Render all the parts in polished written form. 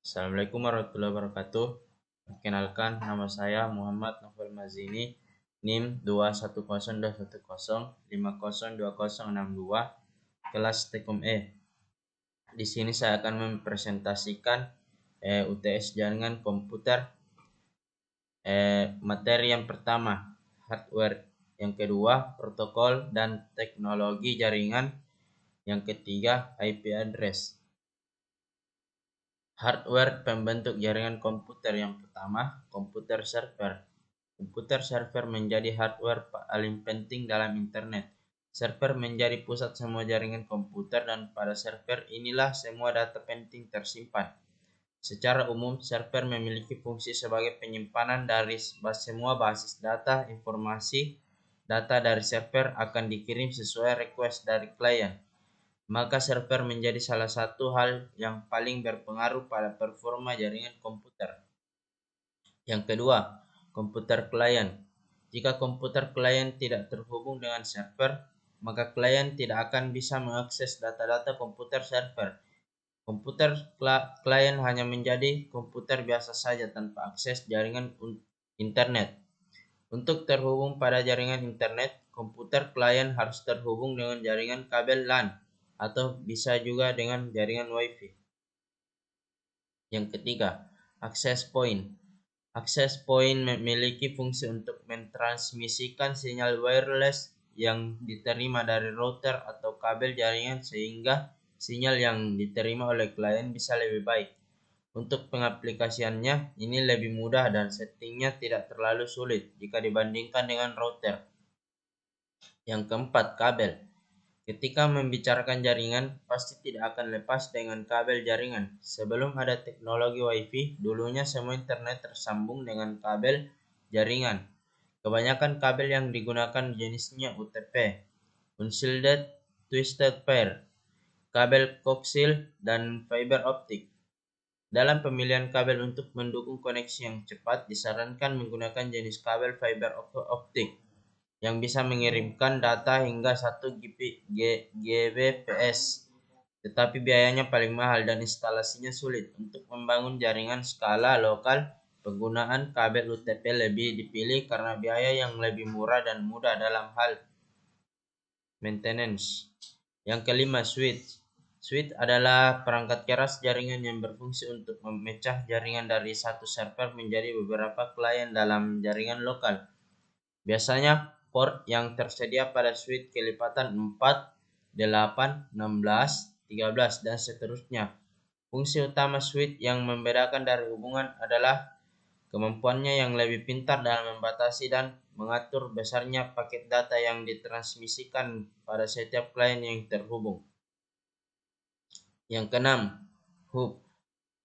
Assalamualaikum warahmatullahi wabarakatuh. Perkenalkan, nama saya Muhammad Novel Mazini, NIM 21021050262, kelas Tekom E. Di sini saya akan mempresentasikan UTS jaringan komputer. Materi yang pertama, hardware. Yang kedua, protokol dan teknologi jaringan. Yang ketiga, IP address. Hardware pembentuk jaringan komputer. Yang pertama, komputer server. Komputer server menjadi hardware paling penting dalam internet. Server menjadi pusat semua jaringan komputer dan pada server inilah semua data penting tersimpan. Secara umum, server memiliki fungsi sebagai penyimpanan dari semua basis data. Informasi data dari server akan dikirim sesuai request dari klien. Maka server menjadi salah satu hal yang paling berpengaruh pada performa jaringan komputer. Yang kedua, komputer klien. Jika komputer klien tidak terhubung dengan server, maka klien tidak akan bisa mengakses data-data komputer server. Komputer klien hanya menjadi komputer biasa saja tanpa akses jaringan internet. Untuk terhubung pada jaringan internet, komputer klien harus terhubung dengan jaringan kabel LAN atau bisa juga dengan jaringan Wi-Fi. Yang ketiga, access point. Access point memiliki fungsi untuk mentransmisikan sinyal wireless yang diterima dari router atau kabel jaringan sehingga sinyal yang diterima oleh klien bisa lebih baik. Untuk pengaplikasiannya, ini lebih mudah dan settingnya tidak terlalu sulit jika dibandingkan dengan router. Yang keempat, kabel. Ketika membicarakan jaringan, pasti tidak akan lepas dengan kabel jaringan. Sebelum ada teknologi Wi-Fi, dulunya semua internet tersambung dengan kabel jaringan. Kebanyakan kabel yang digunakan jenisnya UTP, Unshielded Twisted Pair, kabel koaksial, dan fiber optik. Dalam pemilihan kabel untuk mendukung koneksi yang cepat, disarankan menggunakan jenis kabel fiber optik yang bisa mengirimkan data hingga 1 Gbps, tetapi biayanya paling mahal dan instalasinya sulit. Untuk membangun jaringan skala lokal, penggunaan kabel UTP lebih dipilih karena biaya yang lebih murah dan mudah dalam hal maintenance. Yang kelima, switch. Switch adalah perangkat keras jaringan yang berfungsi untuk memecah jaringan dari satu server menjadi beberapa klien dalam jaringan lokal. Biasanya port yang tersedia pada switch kelipatan 4, 8, 16, 13, dan seterusnya. Fungsi utama switch yang membedakan dari hubungan adalah kemampuannya yang lebih pintar dalam membatasi dan mengatur besarnya paket data yang ditransmisikan pada setiap klien yang terhubung. Yang keenam, hub.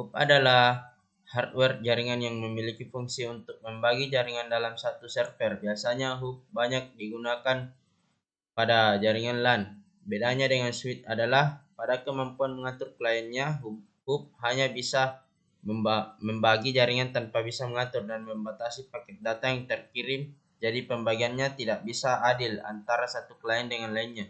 Hub adalah hardware jaringan yang memiliki fungsi untuk membagi jaringan dalam satu server. Biasanya hub banyak digunakan pada jaringan LAN. Bedanya dengan switch adalah pada kemampuan mengatur kliennya, hub hanya bisa membagi jaringan tanpa bisa mengatur dan membatasi paket data yang terkirim. Jadi pembagiannya tidak bisa adil antara satu klien dengan lainnya.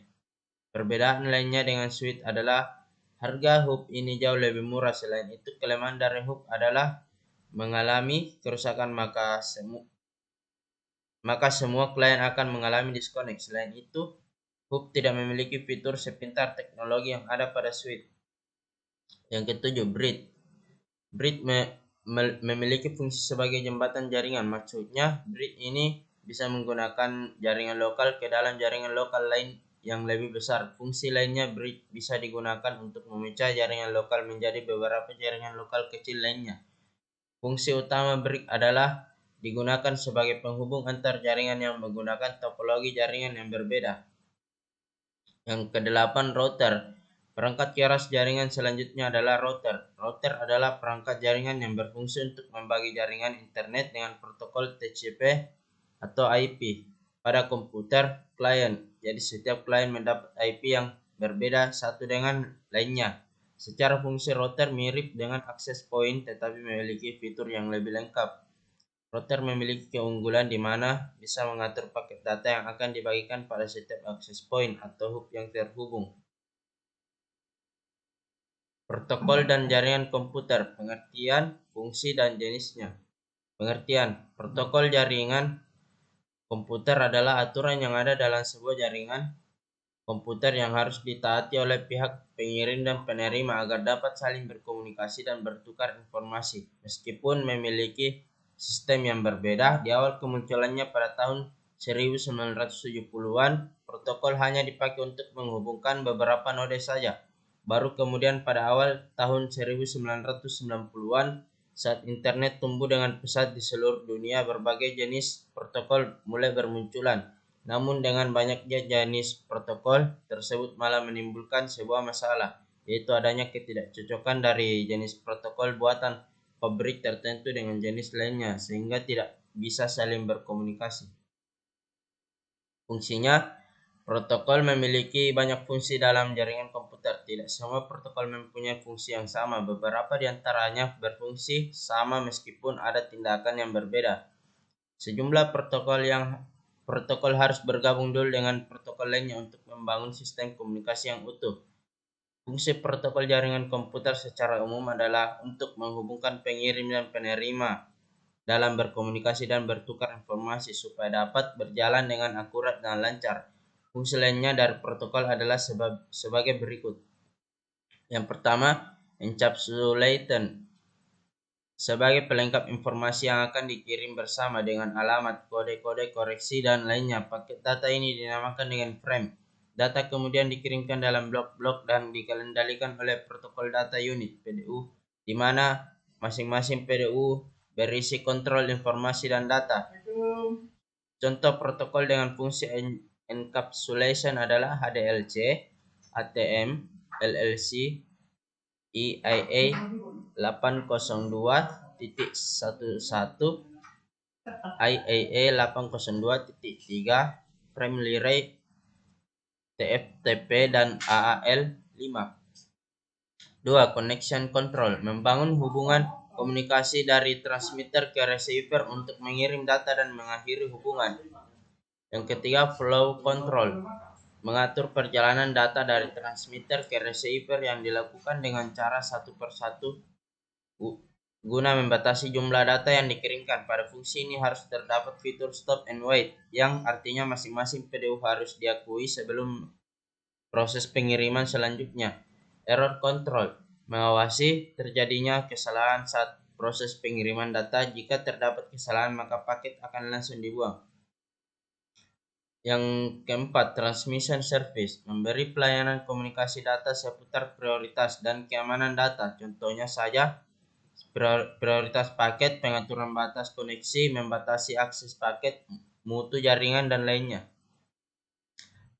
Perbedaan lainnya dengan switch adalah harga hub ini jauh lebih murah. Selain itu, kelemahan dari hub adalah mengalami kerusakan, maka semua klien akan mengalami disconnect. Selain itu, hub tidak memiliki fitur sepintar teknologi yang ada pada switch. Yang ketujuh, bridge. Bridge memiliki fungsi sebagai jembatan jaringan. Maksudnya, bridge ini bisa menggunakan jaringan lokal ke dalam jaringan lokal lain yang lebih besar. Fungsi lainnya, bridge bisa digunakan untuk memecah jaringan lokal menjadi beberapa jaringan lokal kecil lainnya. Fungsi utama bridge adalah digunakan sebagai penghubung antar jaringan yang menggunakan topologi jaringan yang berbeda. Yang kedelapan, router. Perangkat keras jaringan selanjutnya adalah router. Router adalah perangkat jaringan yang berfungsi untuk membagi jaringan internet dengan protokol TCP atau IP pada komputer klien. Jadi setiap klien mendapat IP yang berbeda satu dengan lainnya. Secara fungsi router mirip dengan access point tetapi memiliki fitur yang lebih lengkap. Router memiliki keunggulan di mana bisa mengatur paket data yang akan dibagikan pada setiap access point atau hub yang terhubung. Protokol dan jaringan komputer, pengertian, fungsi, dan jenisnya. Pengertian, protokol jaringan komputer adalah aturan yang ada dalam sebuah jaringan komputer yang harus ditaati oleh pihak pengirim dan penerima agar dapat saling berkomunikasi dan bertukar informasi. Meskipun memiliki sistem yang berbeda, di awal kemunculannya pada tahun 1970-an, protokol hanya dipakai untuk menghubungkan beberapa node saja. Baru kemudian pada awal tahun 1990-an, saat internet tumbuh dengan pesat di seluruh dunia, berbagai jenis protokol mulai bermunculan. Namun dengan banyaknya jenis protokol tersebut malah menimbulkan sebuah masalah, yaitu adanya ketidakcocokan dari jenis protokol buatan pabrik tertentu dengan jenis lainnya, sehingga tidak bisa saling berkomunikasi. Fungsinya, protokol memiliki banyak fungsi dalam jaringan komputer. Tidak semua protokol mempunyai fungsi yang sama. Beberapa di antaranya berfungsi sama meskipun ada tindakan yang berbeda. Sejumlah protokol harus bergabung dulu dengan protokol lainnya untuk membangun sistem komunikasi yang utuh. Fungsi protokol jaringan komputer secara umum adalah untuk menghubungkan pengirim dan penerima dalam berkomunikasi dan bertukar informasi supaya dapat berjalan dengan akurat dan lancar. Fungsi lainnya dari protokol adalah sebagai berikut. Yang pertama, encapsulation sebagai pelengkap informasi yang akan dikirim bersama dengan alamat, kode-kode koreksi, dan lainnya. Paket data ini dinamakan dengan frame. Data kemudian dikirimkan dalam blok-blok dan dikendalikan oleh protokol data unit (PDU), di mana masing-masing PDU berisi kontrol informasi dan data. Contoh protokol dengan fungsi encapsulation adalah HDLC, ATM, LLC, EIA 802.11, IAA 802.3, Family Rate, TFTP, dan AAL 5. 2. Connection Control, membangun hubungan komunikasi dari transmitter ke receiver untuk mengirim data dan mengakhiri hubungan. Yang ketiga, Flow Control, mengatur perjalanan data dari transmitter ke receiver yang dilakukan dengan cara satu persatu guna membatasi jumlah data yang dikirimkan. Pada fungsi ini harus terdapat fitur stop and wait, yang artinya masing-masing PDU harus diakui sebelum proses pengiriman selanjutnya. Error Control, mengawasi terjadinya kesalahan saat proses pengiriman data. Jika terdapat kesalahan, maka paket akan langsung dibuang. Yang keempat, Transmission Service, memberi pelayanan komunikasi data seputar prioritas dan keamanan data. Contohnya saja, prioritas paket, pengaturan batas koneksi, membatasi akses paket, mutu jaringan, dan lainnya.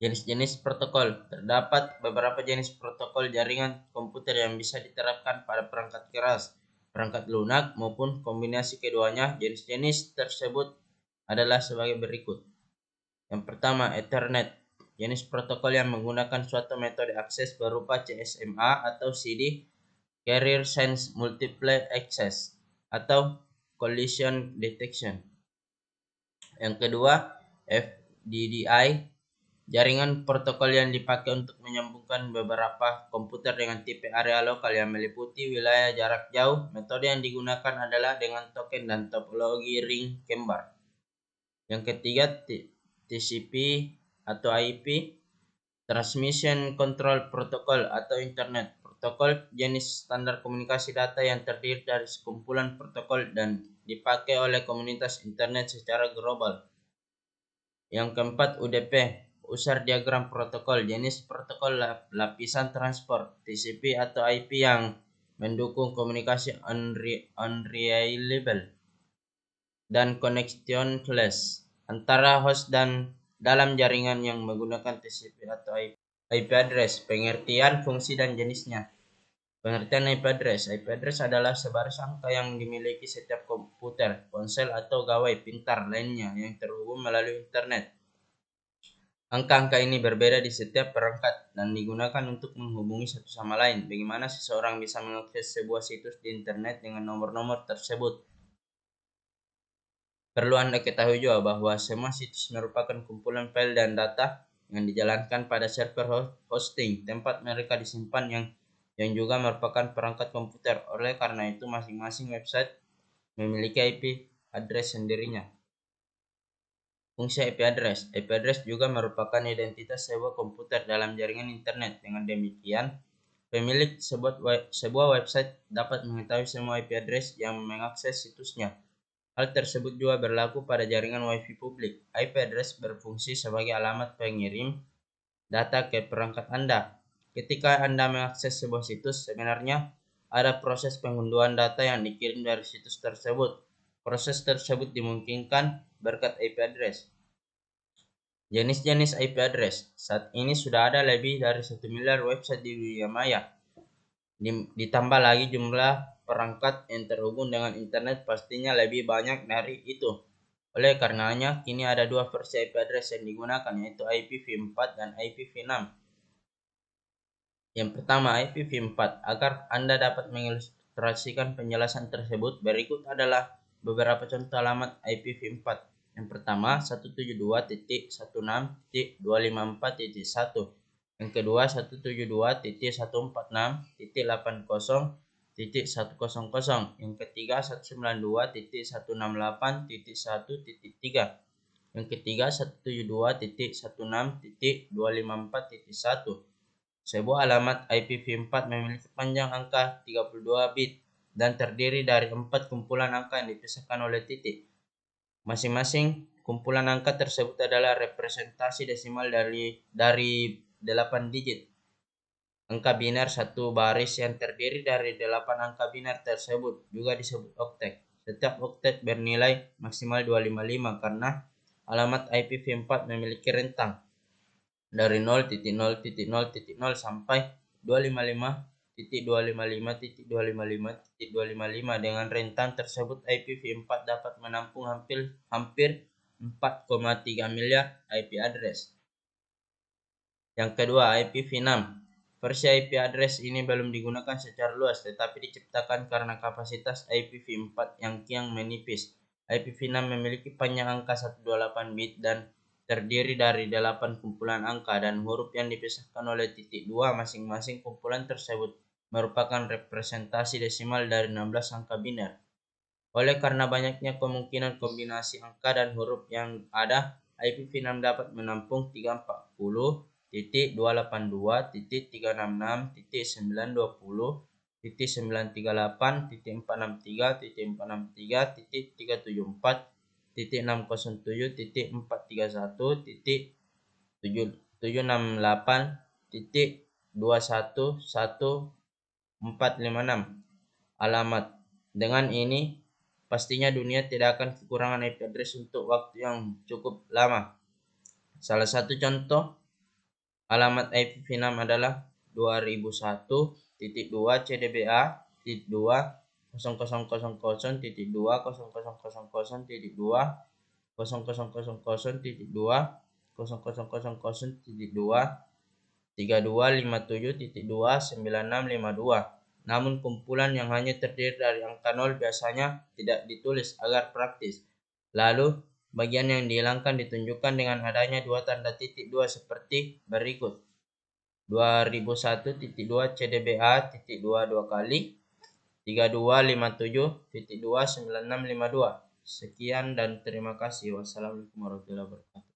Jenis-jenis protokol. Terdapat beberapa jenis protokol jaringan komputer yang bisa diterapkan pada perangkat keras, perangkat lunak, maupun kombinasi keduanya. Jenis-jenis tersebut adalah sebagai berikut. Yang pertama, Ethernet. Jenis protokol yang menggunakan suatu metode akses berupa CSMA atau CD, Carrier Sense Multiple Access, atau Collision Detection. Yang kedua, FDDI, jaringan protokol yang dipakai untuk menyambungkan beberapa komputer dengan tipe area lokal yang meliputi wilayah jarak jauh. Metode yang digunakan adalah dengan token dan topologi ring kembar. Yang ketiga, TCP atau IP, Transmission Control Protocol atau Internet. Protokol jenis standar komunikasi data yang terdiri dari sekumpulan protokol dan dipakai oleh komunitas internet secara global. Yang keempat, UDP, User Diagram Protokol, jenis protokol lapisan transport, TCP atau IP yang mendukung komunikasi unreliable dan connectionless antara host dan dalam jaringan yang menggunakan TCP atau IP address. Pengertian, fungsi, dan jenisnya. Pengertian IP address. IP address adalah sebaris angka yang dimiliki setiap komputer, ponsel, atau gawai pintar lainnya yang terhubung melalui internet. Angka-angka ini berbeda di setiap perangkat dan digunakan untuk menghubungi satu sama lain. Bagaimana seseorang bisa mengakses sebuah situs di internet dengan nomor-nomor tersebut? Perlu Anda ketahui juga bahwa semua situs merupakan kumpulan file dan data yang dijalankan pada server hosting, tempat mereka disimpan, yang yang juga merupakan perangkat komputer. Oleh karena itu, masing-masing website memiliki IP address sendirinya. Fungsi IP address. IP address juga merupakan identitas sebuah komputer dalam jaringan internet. Dengan demikian, pemilik sebuah website dapat mengetahui semua IP address yang mengakses situsnya. Hal tersebut juga berlaku pada jaringan Wi-Fi publik. IP address berfungsi sebagai alamat pengirim data ke perangkat Anda. Ketika Anda mengakses sebuah situs, sebenarnya ada proses pengunduhan data yang dikirim dari situs tersebut. Proses tersebut dimungkinkan berkat IP address. Jenis-jenis IP address. Saat ini sudah ada lebih dari 1 miliar website di dunia maya. Ditambah lagi jumlah perangkat yang terhubung dengan internet pastinya lebih banyak dari itu. Oleh karenanya, kini ada dua versi IP address yang digunakan, yaitu IPv4 dan IPv6. Yang pertama, IPv4. Agar Anda dapat mengilustrasikan penjelasan tersebut, berikut adalah beberapa contoh alamat IPv4. Yang pertama, 172.16.254.1. Yang kedua, 172.146.80.100. Yang ketiga, 192.168.1.3. Yang ketiga, 172.16.254.1. Sebuah alamat IPv4 memiliki panjang angka 32 bit dan terdiri dari 4 kumpulan angka yang dipisahkan oleh titik. Masing-masing kumpulan angka tersebut adalah representasi desimal dari 8 digit. Angka biner satu baris yang terdiri dari 8 angka biner tersebut juga disebut oktet. Setiap oktet bernilai maksimal 255 karena alamat IPv4 memiliki rentang dari 0.0.0.0 sampai 255.255.255.255. Dengan rentang tersebut, IPv4 dapat menampung hampir 4,3 miliar IP address. Yang kedua, IPv6. Versi IP address ini belum digunakan secara luas, tetapi diciptakan karena kapasitas IPv4 yang kian menipis. IPv6 memiliki panjang angka 128 bit dan terdiri dari 8 kumpulan angka dan huruf yang dipisahkan oleh titik 2. Masing-masing kumpulan tersebut merupakan representasi desimal dari 16 angka biner. Oleh karena banyaknya kemungkinan kombinasi angka dan huruf yang ada, IPv6 dapat menampung 340.282.938.463.463.374 6.7.438.211.456 alamat. Dengan ini, pastinya dunia tidak akan kekurangan IP address untuk waktu yang cukup lama. Salah satu contoh alamat IPv6 adalah 2001.2000.20000.2.0.000.2.3257.2.9652. Namun kumpulan yang hanya terdiri dari angka 0 biasanya tidak ditulis agar praktis. Lalu, bagian yang dihilangkan ditunjukkan dengan adanya dua tanda titik 2 seperti berikut. 2001.2 dua kali 3257.29652. Sekian dan terima kasih. Wassalamualaikum warahmatullahi wabarakatuh.